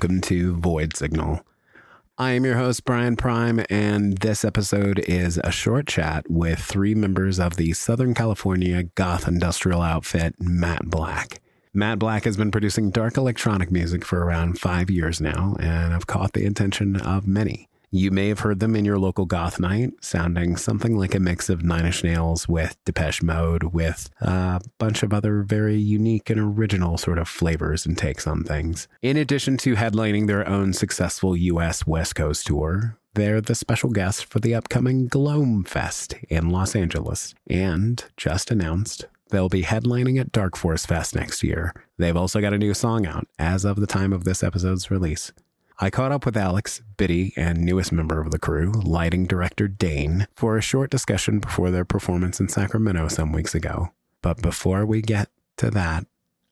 welcome to Void Signal. I am your host, Brian Prime, and this episode is a short chat with three members of the Southern California goth-industrial outfit, Matt Blvck. Matt Blvck has been producing dark electronic music for around 5 years now and have caught the attention of many. You may have heard them in your local goth night, sounding something like a mix of Nine Inch Nails with Depeche Mode with a bunch of other very unique and original sort of flavors and takes on things. In addition to headlining their own successful US West Coast tour, they're the special guest for the upcoming Blvck Fest in Los Angeles, and just announced they'll be headlining at Dark Force Fest next year. They've also got a new song out as of the time of this episode's release. I caught up with Alex, Biddy, and newest member of the crew, lighting director Dane, for a short discussion before their performance in Sacramento some weeks ago. But before we get to that,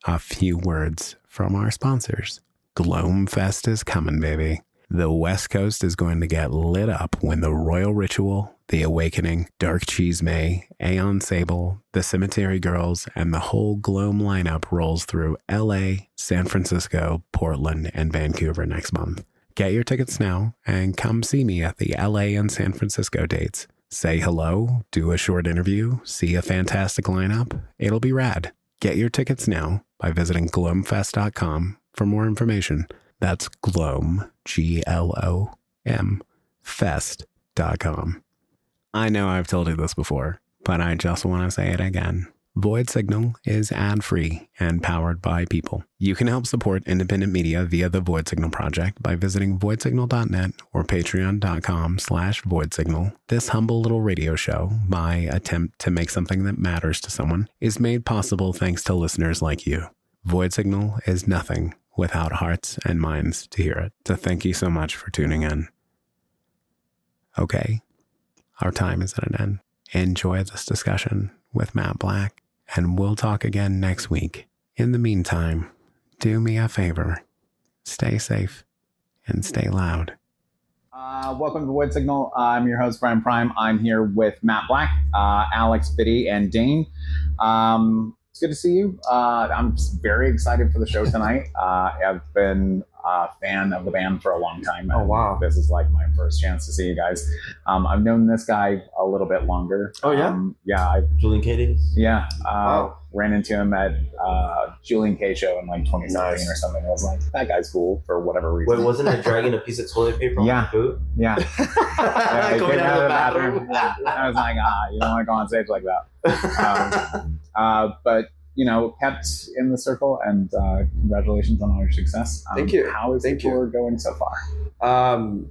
a few words from our sponsors. Blvck Fest is coming, baby. The West Coast is going to get lit up when the Royal Ritual, The Awakening, Dark Cheese May, Aeon Sable, The Cemetery Girls, and the whole Blvck lineup rolls through LA, San Francisco, Portland, and Vancouver next month. Get your tickets now and come see me at the LA and San Francisco dates. Say hello, do a short interview, see a fantastic lineup. It'll be rad. Get your tickets now by visiting glomfest.com for more information. That's Glom, Glom, fest.com. I know I've told you this before, but I just want to say it again. Void Signal is ad-free and powered by people. You can help support independent media via the Void Signal Project by visiting voidsignal.net or patreon.com/voidsignal. This humble little radio show, my attempt to make something that matters to someone, is made possible thanks to listeners like you. Void Signal is nothing without hearts and minds to hear it. So thank you so much for tuning in. Okay, our time is at an end. Enjoy this discussion with Matt Blvck, and we'll talk again next week. In the meantime, do me a favor. Stay safe and stay loud. Welcome to Void Signal. I'm your host, Brian Prime. I'm here with Matt Blvck, Alex, Biddy, and Dane. It's good to see you. I'm very excited for the show tonight. I've been a fan of the band for a long time. Oh, wow. This is like my first chance to see you guys. I've known this guy a little bit longer. Oh, yeah? Yeah. Julian K. Yeah. Wow. Ran into him at Julian K show in like 2016 Nice. or something. I was like, that guy's cool for whatever reason. Wait, wasn't it dragging a piece of toilet paper on the boot? Yeah. Yeah, Going out of the bathroom. Yeah. I was like, you don't want to go on stage like that. But, you know, kept in the circle, and congratulations on all your success. Thank you. How is the tour going so far?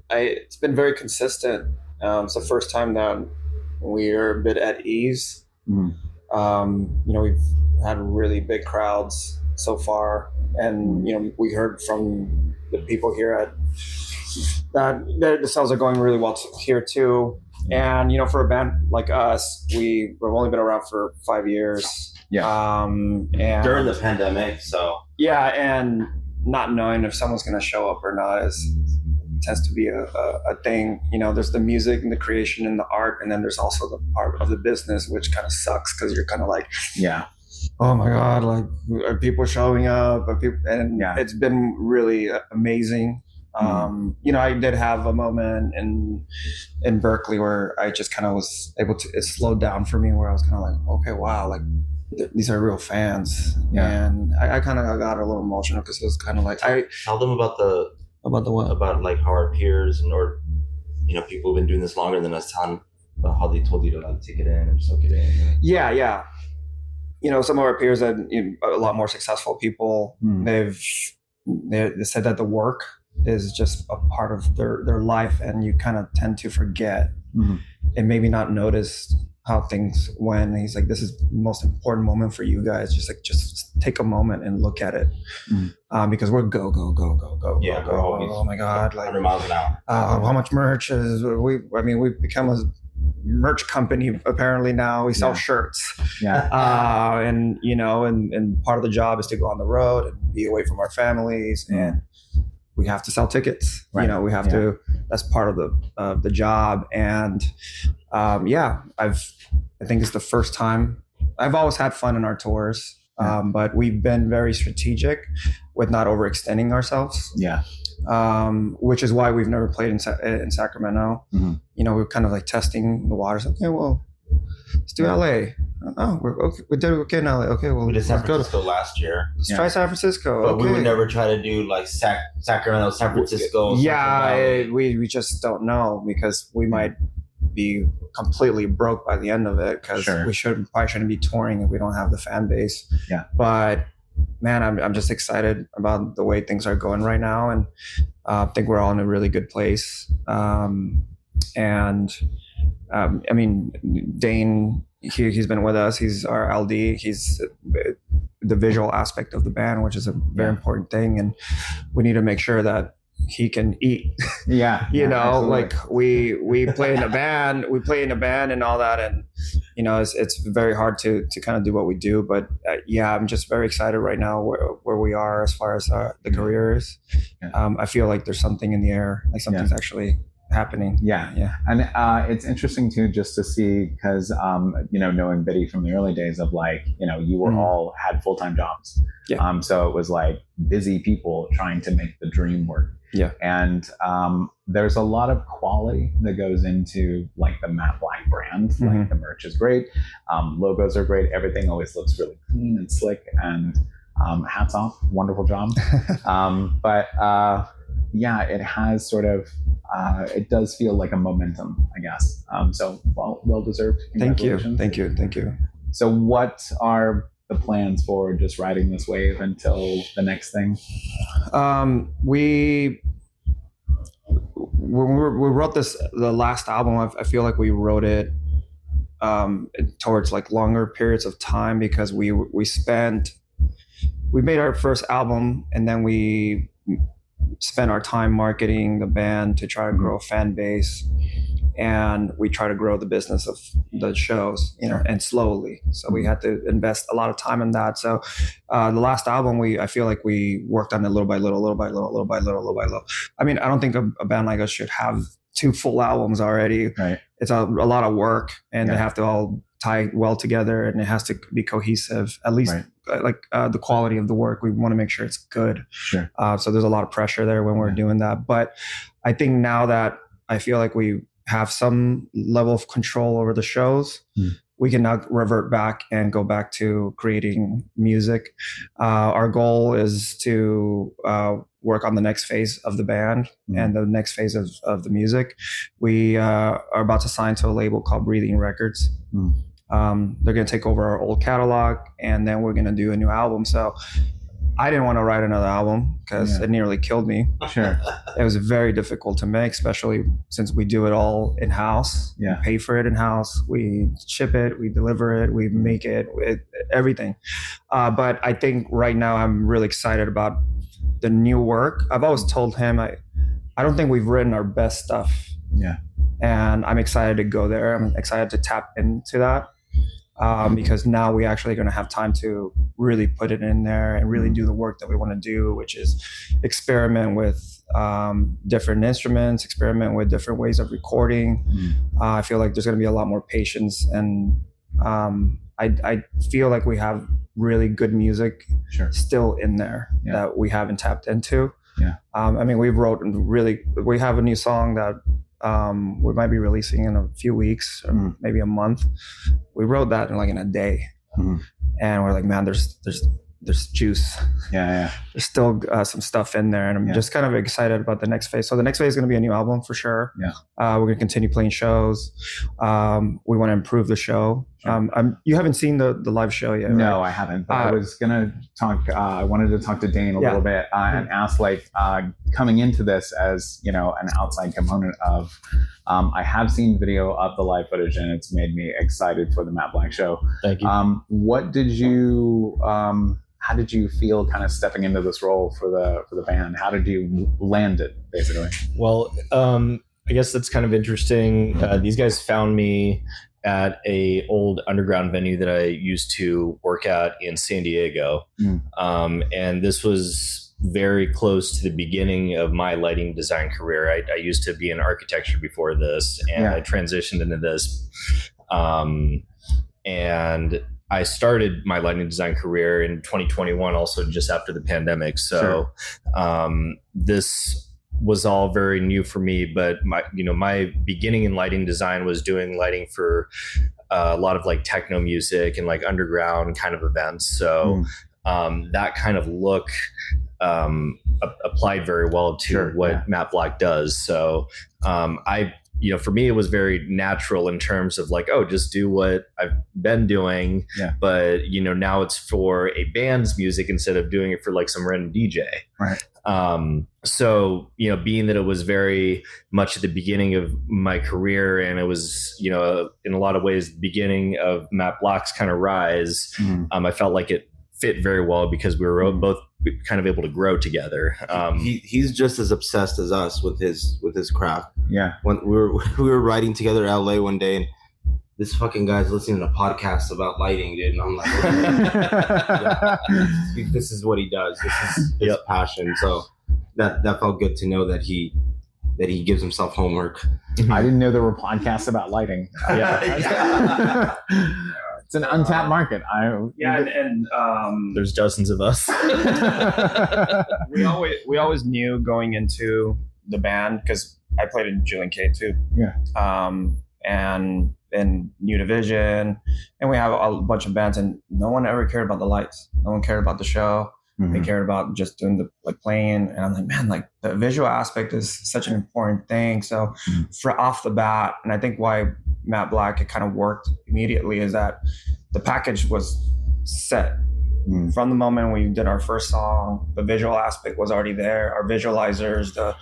It's been very consistent. It's the first time that we're a bit at ease. Mm. You know, we've had really big crowds so far, and you know, we heard from the people here that the sales are going really well here too. And you know, for a band like us, we've only been around for 5 years. Yeah. And During the pandemic, so. Yeah, and not knowing if someone's going to show up or not tends to be a thing. You know, there's the music and the creation and the art, and then there's also the part of the business, which kind of sucks because you're kind of like, Yeah. oh my God, like, are people showing up? And Yeah. it's been really amazing. You know, I did have a moment in Berkeley where I just kind of was able to, it slowed down for me, where I was kind of like, okay, wow, like these are real fans. Yeah. And I kind of got a little emotional because it was kind of like, Tell them about the what? About like how our peers or you know, people who've been doing this longer than us, telling about how they told you to like take it in and soak it in. Yeah. You know, some of our peers that, you know, a lot more successful people, they said that the work is just a part of their life, and you kind of tend to forget and maybe not notice how things went. And he's like, this is the most important moment for you guys. Just take a moment and look at it. Because we're go. Yeah, go. Oh my God. Like 100 miles an hour. how much merch is we've become a merch company apparently now. We sell shirts. Yeah. And you know, and part of the job is to go on the road and be away from our families, and we have to sell tickets. Right. You know, we have to, that's part of the job. And I think it's the first time. I've always had fun in our tours, but we've been very strategic with not overextending ourselves. Yeah. which is why we've never played in Sacramento. Mm-hmm. You know, we're kind of like testing the waters. Okay, well, let's do LA. Oh, we did okay in LA. Okay, well, We did San let's go Francisco last year, let's try San Francisco. but okay. we would never try to do like Sacramento, San Francisco. Yeah, we just don't know, because we might be completely broke by the end of it, because Sure. we probably shouldn't be touring if we don't have the fan base. Yeah. But man, I'm just excited about the way things are going right now, and I think we're all in a really good place. I mean, Dane, he's been with us. He's our LD. He's the visual aspect of the band, which is a very important thing, and we need to make sure that he can eat. Yeah. you know, absolutely. like we play in a band, and all that, and you know, it's very hard to kind of do what we do. But yeah, I'm just very excited right now where we are as far as the career is. Yeah. I feel like there's something in the air, like something's actually happening. Yeah. And it's interesting too, just to see, because you know, knowing Biddy from the early days of, like, you know, you were all had full-time jobs. Yeah. So it was like busy people trying to make the dream work. Yeah. And there's a lot of quality that goes into like the Matt Black brand. Like the merch is great, logos are great, everything always looks really clean and slick, and hats off, wonderful job. But yeah, it has sort of it does feel like a momentum, I guess. So well deserved. Thank you. Congratulations. So what are the plans for just riding this wave until the next thing? We wrote the last album. I feel like we wrote it towards like longer periods of time, because we made our first album, and then we spent our time marketing the band to try to grow a fan base, and we try to grow the business of the shows, you know, and slowly. So we had to invest a lot of time in that. So the last album, I feel like we worked on it little by little. I mean, I don't think a band like us should have 2 full albums already. Right. It's a lot of work, and they have to all tie well together, and it has to be cohesive, at least. Right. Like the quality of the work, we want to make sure it's good. Sure. So there's a lot of pressure there when we're doing that. But I think now that I feel like we have some level of control over the shows, we can now revert back and go back to creating music. Our goal is to work on the next phase of the band and the next phase of the music. We are about to sign to a label called Breathing Records. They're going to take over our old catalog, and then we're going to do a new album. So I didn't want to write another album, because it nearly killed me. Sure. It was very difficult to make, especially since we do it all in-house. Yeah. We pay for it in-house. We ship it, we deliver it, we make it, everything. But I think right now I'm really excited about the new work. I've always told him I don't think we've written our best stuff. Yeah. And I'm excited to go there. I'm excited to tap into that. Because now we actually going to have time to really put it in there and really do the work that we want to do, which is experiment with different instruments, experiment with different ways of recording. I feel like there's going to be a lot more patience, and I feel like we have really good music still in there that we haven't tapped into. Yeah. I mean, we have a new song that we might be releasing in a few weeks or maybe a month. We wrote that in a day, and we're like, man, there's juice. Yeah. There's still some stuff in there, and I'm just kind of excited about the next phase. So the next phase is going to be a new album for sure. Yeah. We're going to continue playing shows. We want to improve the show. You haven't seen the live show yet, right? No, I haven't. But I was gonna talk. I wanted to talk to Dane a little bit and ask, like, coming into this as an outside component of. I have seen video of the live footage, and it's made me excited for the Matt Black show. Thank you. What did you? How did you feel kind of stepping into this role for the band? How did you land it, basically? Well, I guess that's kind of interesting. These guys found me at a old underground venue that I used to work at in San Diego. And this was very close to the beginning of my lighting design career. I used to be in architecture before this, and I transitioned into this. And I started my lighting design career in 2021, also just after the pandemic. So this was all very new for me. But my beginning in lighting design was doing lighting for a lot of like techno music and like underground kind of events. So that kind of look applied very well to what Matt Black does. So for me, it was very natural in terms of like, oh, just do what I've been doing. Yeah. But, now it's for a band's music instead of doing it for like some random DJ. Right. So, being that it was very much at the beginning of my career, and it was, in a lot of ways, the beginning of Matt Black's kind of rise, I felt like it fit very well because we were both kind of able to grow together. He's just as obsessed as us with his craft. Yeah. When we were riding together in LA one day, and this fucking guy's listening to podcasts about lighting, dude, and I'm like, this is what he does. This is his passion. So that felt good to know that he gives himself homework. I didn't know there were podcasts about lighting. Yeah. It's an untapped market. There's dozens of us. we always knew going into the band, because I played in Julian K too. Yeah. And New Division, and we have a bunch of bands, and no one ever cared about the lights. No one cared about the show. They cared about just doing the playing. And I'm like, man, like the visual aspect is such an important thing. So for off the bat, and I think why Matt Black, it kind of worked immediately, is that the package was set from the moment we did our first song. The visual aspect was already there. Our visualizers, the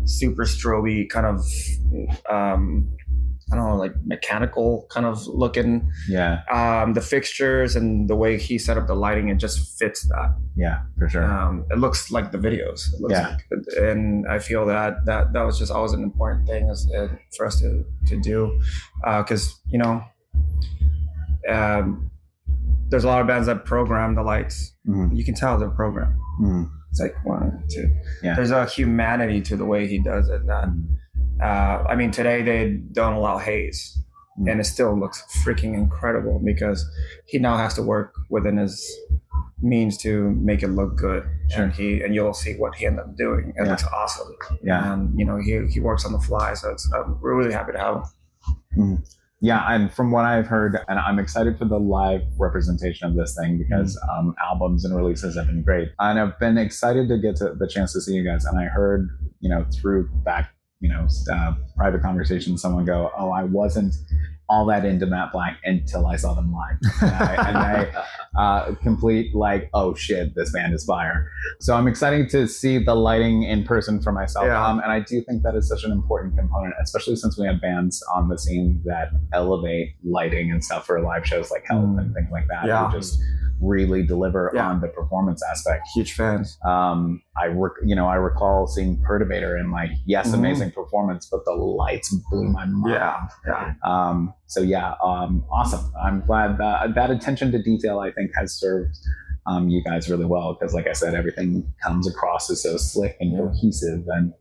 super stroby kind of, I don't know, like mechanical kind of looking. Yeah. The fixtures and the way he set up the lighting, it just fits that. Yeah, for sure. It looks like the videos. It looks like, and I feel that was just always an important thing for us to do, because there's a lot of bands that program the lights. You can tell they're programmed. It's like 1, 2. Yeah. There's a humanity to the way he does it. Today they don't allow haze, and it still looks freaking incredible because he now has to work within his means to make it look good. Sure. And you'll see what he ended up doing. It looks awesome. Yeah. And he works on the fly, so we're really happy to have him. Yeah, and from what I've heard, and I'm excited for the live representation of this thing because albums and releases have been great, and I've been excited to get to the chance to see you guys. And I heard, through back, private conversation, someone go, "Oh, I wasn't all that into Matt Black until I saw them live," and I complete like, "Oh shit, this band is fire." So I'm excited to see the lighting in person for myself, and I do think that is such an important component, especially since we have bands on the scene that elevate lighting and stuff for live shows like Help and things like that. Yeah. Who just really deliver on the performance aspect. Huge fans. I recall seeing Perturbator and like, yes, amazing performance, but the lights blew my mind. Awesome. I'm glad that attention to detail, I think, has served you guys really well, because like I said, everything comes across as so slick and cohesive and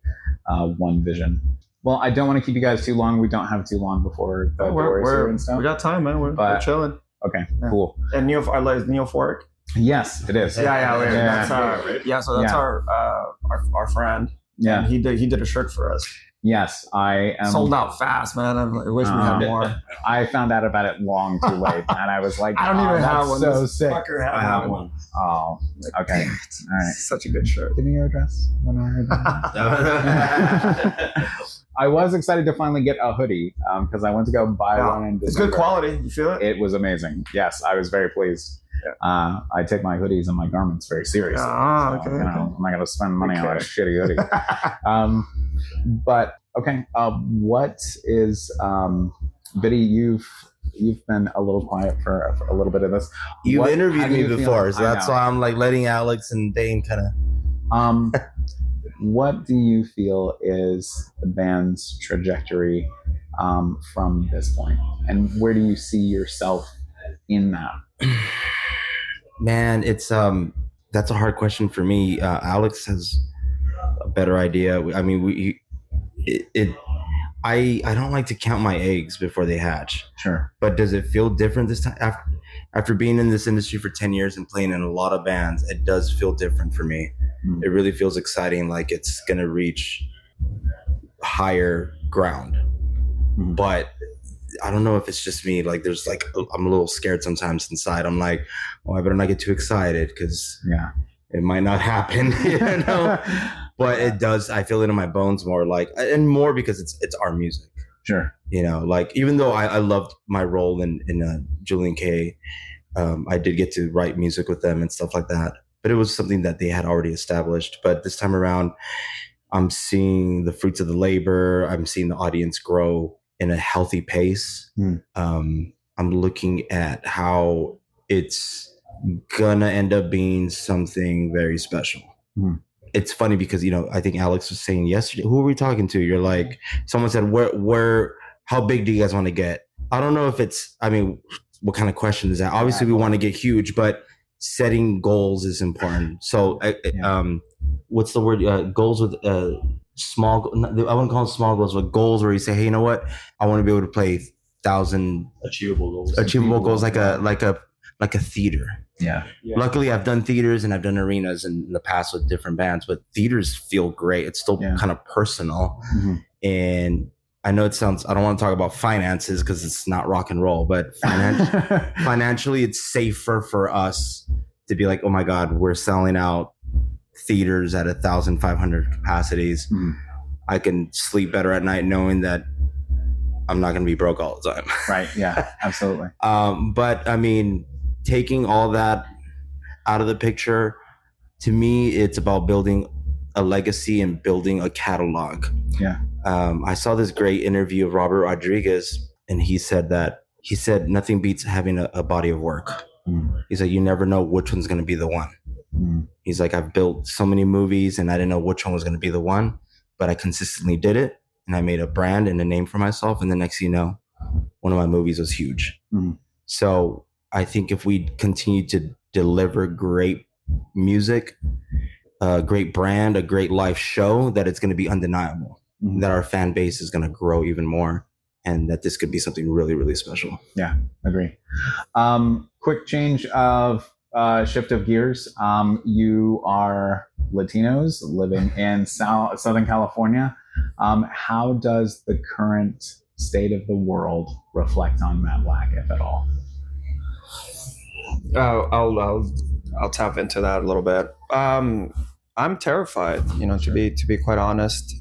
one vision. Well, I don't want to keep you guys too long. We don't have too long before the doors here and stuff. We got time, man. We're chilling. Okay, cool. And Neophoric? Yes, it is. That's our friend. Yeah, and he did a shirt for us. Yes, I am. Sold out fast, man. I wish we had more. I found out about it long too late, and I was like, I don't even have one. So sick. I have one. Oh, okay. All right. Such a good shirt. Give me your address when I heard that. I was excited to finally get a hoodie because I went to go buy one. In it's good quality. You feel it? It was amazing. Yes, I was very pleased. Yeah. I take my hoodies and my garments very seriously. I'm not going to spend money on a shitty hoodie. But okay, what is Biddy? You've been a little quiet for a little bit of this. You've interviewed me before, so that's why I'm like letting Alex and Dane kind of. What do you feel is the band's trajectory from this point, and where do you see yourself in that? Man, it's that's a hard question for me. Alex has a better idea. I mean, I don't like to count my eggs before they hatch. Sure. But does it feel different this time? after being in this industry for 10 years and playing in a lot of bands, it does feel different for me. It really feels exciting, like it's going to reach higher ground. But I don't know if it's just me. Like, there's like, I'm a little scared sometimes inside. I'm like, oh, I better not get too excited because it might not happen, you know? But it does. I feel it in my bones more, like, and more because it's our music. Sure. You know, like, even though I loved my role in Julian K, I did get to write music with them and stuff like that. But it was something that they had already established. But this time around, I'm seeing the fruits of the labor. I'm seeing the audience grow in a healthy pace. I'm looking at how it's gonna end up being something very special. It's funny because, you know, I think Alex was saying yesterday, who were we talking to? You're like, someone said, where, how big do you guys want to get? I don't know if it's, I mean, what kind of question is that? Obviously we want to get huge, but setting goals is important. So what's the word? Goals with small, I wouldn't call them small goals, but goals where you say, hey, you know what? I want to be able to play 1,000 achievable goals, like a theater. Yeah. Luckily, I've done theaters and I've done arenas in the past with different bands, but theaters feel great. It's still kind of personal. And I know it sounds, I don't want to talk about finances because it's not rock and roll, but financially, it's safer for us to be like, oh my God, we're selling out theaters at 1,500 capacities. I can sleep better at night knowing that I'm not going to be broke all the time. Right. Yeah, absolutely. But I mean, taking all that out of the picture, to me, it's about building a legacy and building a catalog. Yeah. I saw this great interview of Robert Rodriguez, and he said nothing beats having a body of work. He's like, you never know which one's going to be the one. He's like, I've built so many movies and I didn't know which one was going to be the one, but I consistently did it. And I made a brand and a name for myself. And the next thing you know, one of my movies was huge. So I think if we continue to deliver great music, a great brand, a great live show, that it's going to be undeniable, that our fan base is going to grow even more, and that this could be something really, really special. Yeah, agree. Quick change of shift of gears. You are Latinos living in Southern California. How does the current state of the world reflect on Matt Black, if at all? I'll tap into that a little bit. I'm terrified, you know, to be quite honest.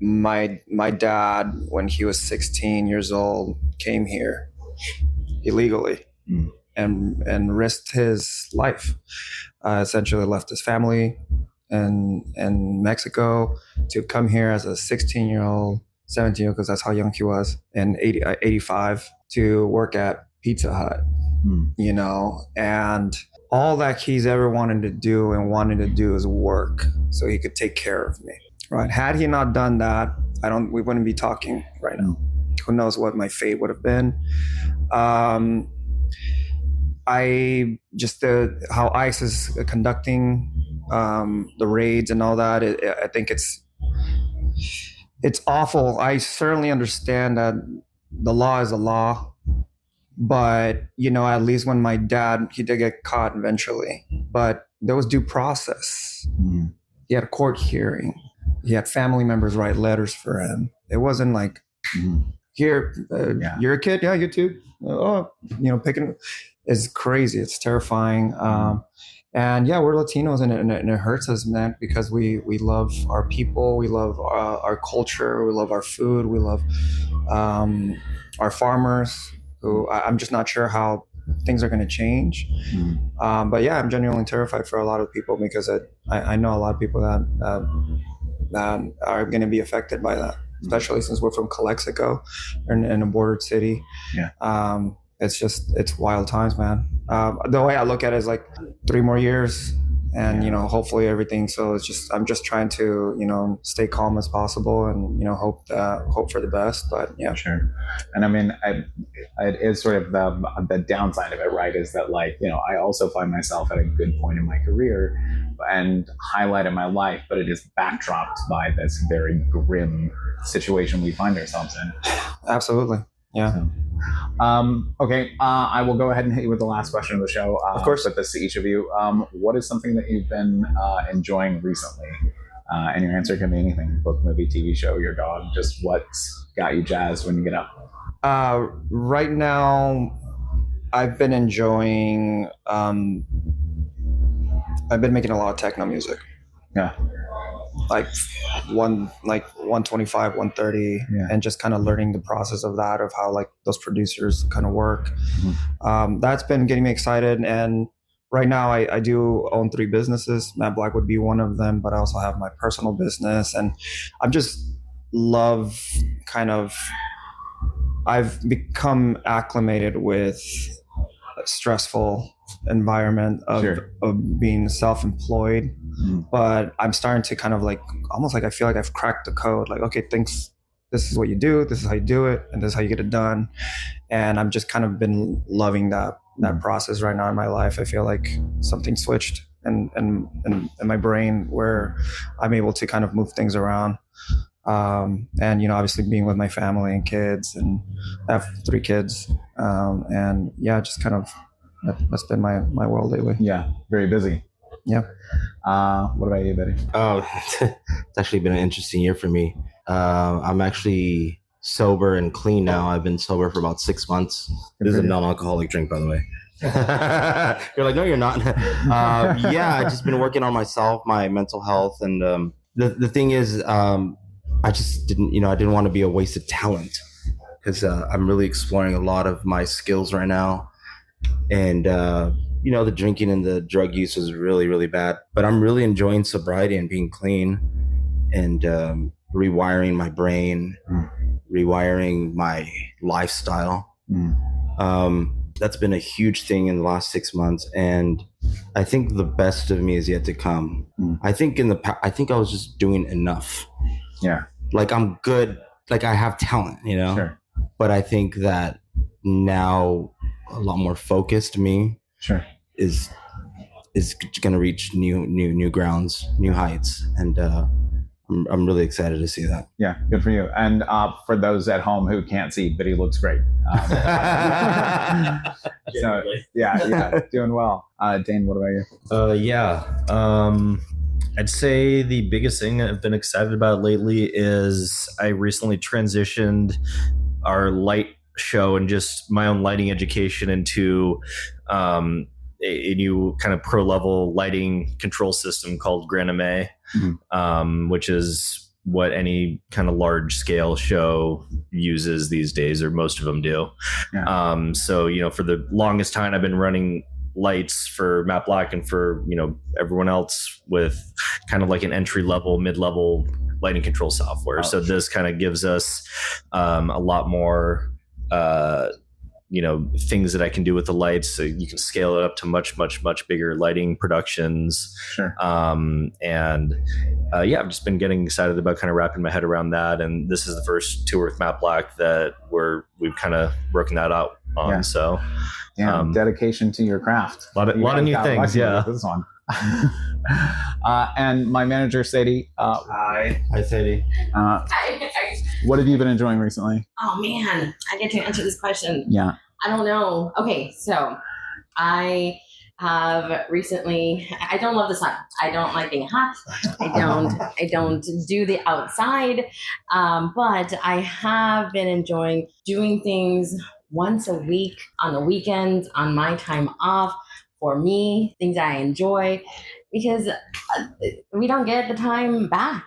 My dad, when he was 16 years old, came here illegally and risked his life. Essentially left his family in Mexico to come here as a 16-year-old, 17-year-old, because that's how young he was, in 85, to work at Pizza Hut, you know, and all that he's ever wanted to do is work so he could take care of me. Right. Had he not done that, we wouldn't be talking right now. Who knows what my fate would have been. How ICE is conducting the raids and all that, I think it's awful. I certainly understand that the law is a law, but, you know, at least when my dad, he did get caught eventually, but there was due process. He had a court hearing. He had family members write letters for him. It wasn't like, here, you're a kid, yeah, you too. Oh, you know, picking is crazy. It's terrifying. And yeah, we're Latinos, and it hurts us, man, because we love our people, we love our culture, we love our food, we love our farmers, who I'm just not sure how things are going to change. But yeah, I'm genuinely terrified for a lot of people, because I know a lot of people that are going to be affected by that, especially since we're from Calexico, in a bordered city. Yeah. It's wild times, man. The way I look at it is like 3 more years, and, you know, hopefully everything. So I'm just trying to, you know, stay calm as possible, and, you know, hope for the best. But yeah, sure. And I mean, it is sort of the downside of it, right? Is that, like, you know, I also find myself at a good point in my career and highlight in my life, but it is backdropped by this very grim situation we find ourselves in. Absolutely. Yeah. Okay, I will go ahead and hit you with the last question of the show. Of course. Put this to each of you. What is something that you've been enjoying recently? And your answer can be anything: book, movie, TV show, your dog. Just what's got you jazzed when you get up? Right now, I've been enjoying. I've been making a lot of techno music. Yeah. Like 125, 130, and just kind of learning the process of that, of how like those producers kind of work. Mm-hmm. That's been getting me excited. And right now I do own 3 businesses. Matt Black would be one of them, but I also have my personal business, and I'm just love kind of, I've become acclimated with a stressful environment of being self-employed. But I'm starting to kind of like, almost like I feel like I've cracked the code. Like, okay, this is what you do, this is how you do it, and this is how you get it done. And I'm just kind of been loving that process right now in my life. I feel like something switched in my brain where I'm able to kind of move things around. And, you know, obviously being with my family and kids, and I have 3 kids. And yeah, just kind of, that's been my world lately. Yeah, very busy. Yeah. What about you, Betty? Oh, it's actually been an interesting year for me. I'm actually sober and clean now. I've been sober for about 6 months. This is a non-alcoholic drink, by the way. You're like, no, you're not. Yeah, I've just been working on myself, my mental health. And the thing is, I just I didn't want to be a wasted talent, because I'm really exploring a lot of my skills right now. And, the drinking and the drug use was really, really bad. But I'm really enjoying sobriety and being clean, and rewiring my brain, rewiring my lifestyle. That's been a huge thing in the last 6 months. And I think the best of me is yet to come. I think I think I was just doing enough. Yeah. Like, I'm good. Like, I have talent, Sure. But I think that now a lot more focused me is going to reach new grounds, new heights. And I'm really excited to see that. Yeah, good for you. And for those at home who can't see, but he looks great. So yeah, doing well. Dane, what about you? I'd say the biggest thing I've been excited about lately is I recently transitioned our light show and just my own lighting education into a new kind of pro level lighting control system called Graname, which is what any kind of large scale show uses these days, or most of them do. Yeah. So, for the longest time I've been running lights for Matt Black and for, everyone else with kind of like an entry level, mid-level lighting control software. So this kind of gives us a lot more things that I can do with the lights, so you can scale it up to much bigger lighting productions. Sure. I've just been getting excited about kind of wrapping my head around that. And this is the first tour with Matt Black that we've kind of broken that out on. Yeah. So dedication to your craft. A lot of new things. Yeah. This one. And my manager, Sadie. Hi, Sadie. What have you been enjoying recently? Oh man, I get to answer this question. Yeah. I don't know. Okay, so I have recently. I don't love the sun. I don't like being hot. I don't do the outside. But I have been enjoying doing things once a week on the weekends, on my time off. For me, things I enjoy, because we don't get the time back.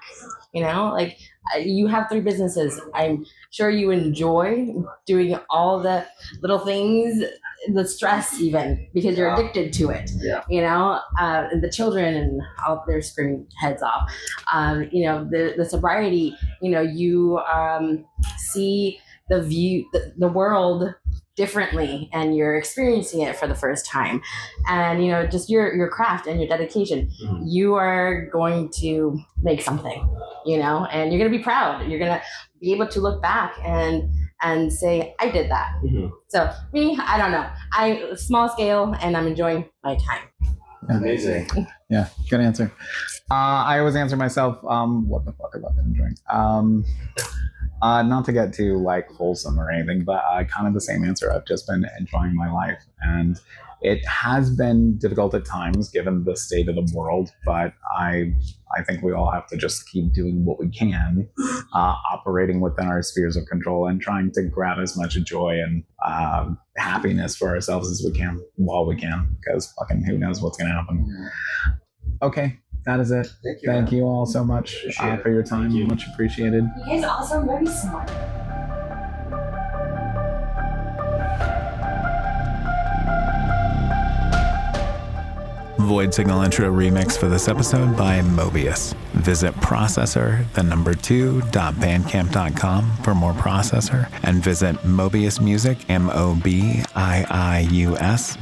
Like you have 3 businesses. I'm sure you enjoy doing all the little things, the stress even, because you're addicted to it. Yeah. The children and all their screaming heads off. The sobriety. You see the view, the world differently, and you're experiencing it for the first time, and just your craft and your dedication, you are going to make something, and you're going to be proud. You're going to be able to look back and say, I did that. So me, I don't know, I small scale, and I'm enjoying my time. Amazing. Yeah, good answer. I always answer myself, what the fuck have I been enjoying? Not to get too like wholesome or anything, but kind of the same answer. I've just been enjoying my life, and it has been difficult at times given the state of the world, but I think we all have to just keep doing what we can, operating within our spheres of control and trying to grab as much joy and happiness for ourselves as we can while we can, because fucking who knows what's going to happen. Okay, that is it. Thank you all so much for your time. Much appreciated. You guys are also very smart. Void Signal intro remix for this episode by Mobius. Visit processor2.bandcamp.com for more Processor, and visit Mobius Music, MOBIIUS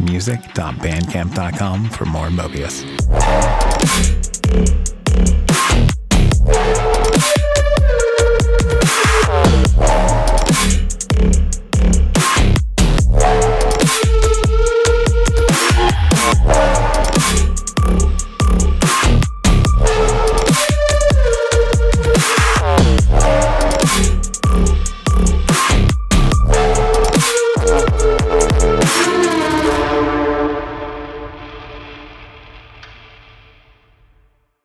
music.bandcamp.com for more Mobius.